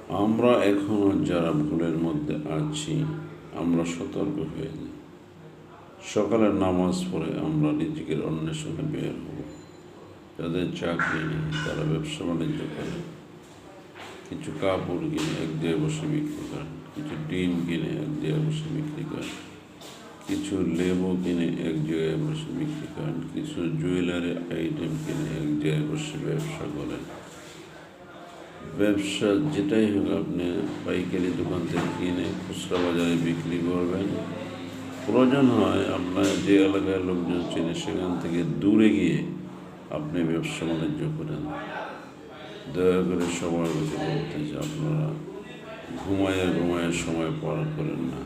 আমরা এখনো যারা ভুলের মধ্যে আছি, আমরা সতর্ক হয়ে যাই। সকালের নামাজ পড়ে আমরা নিজেকে অন্বেষণে বের হব। যাদের চাকরি নেই তারা ব্যবসা বাণিজ্য করে, কিছু কাপড় কিনে এক জায়গায় বসে বিক্রি করেন, কিছু ডিম কিনে এক জায়গায় বসে বিক্রি করেন, কিছু লেবু কিনে এক জায়গায় বসে বিক্রি করেন, কিছু জুয়েলারি আইটেম কিনে এক জায়গায় বসে ব্যবসা করেন। ব্যবসা যেটাই হোক, আপনি পাইকারি দোকান থেকে কিনে খুচরা বাজারে বিক্রি করবেন। প্রয়োজন হয় আপনার যে এলাকায় লোকজন চেনে সেখান থেকে দূরে গিয়ে আপনি ব্যবসা বাণিজ্য করেন। দয়া করে সবার কাছে বলতে যে আপনারা ঘুমায় সময় পার করেন না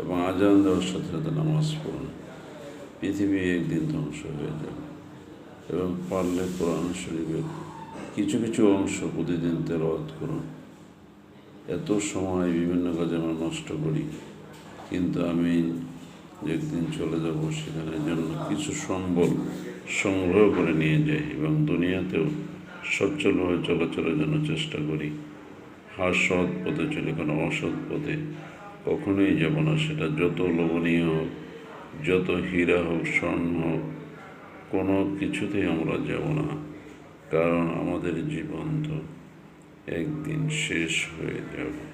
এবং আজান দেওয়ার সাথে সাথে নামাজ পড়ুন। পৃথিবী একদিন ধ্বংস হয়ে যাবে এবং পারলে কোরআন শরীফের কিছু কিছু অংশ প্রতিদিন তেলাওয়াত করুন। এত সময় বিভিন্ন কাজে আমরা নষ্ট করি, কিন্তু আমি একদিন চলে যাব সেখানে জন্য কিছু সম্বল সংগ্রহ করে নিয়ে যাই এবং দুনিয়াতেও সচ্ছলভাবে চলাচলের জন্য চেষ্টা করি। সৎ পথে চলে, কোনো অসৎ পথে কখনোই যাব না। সেটা যত লোভনীয় হোক, যত হীরা হোক, স্বর্ণ হোক, কোনো কিছুতেই আমরা যাব না, কারণ আমাদের জীবন তো একদিন শেষ হয়ে যাবে।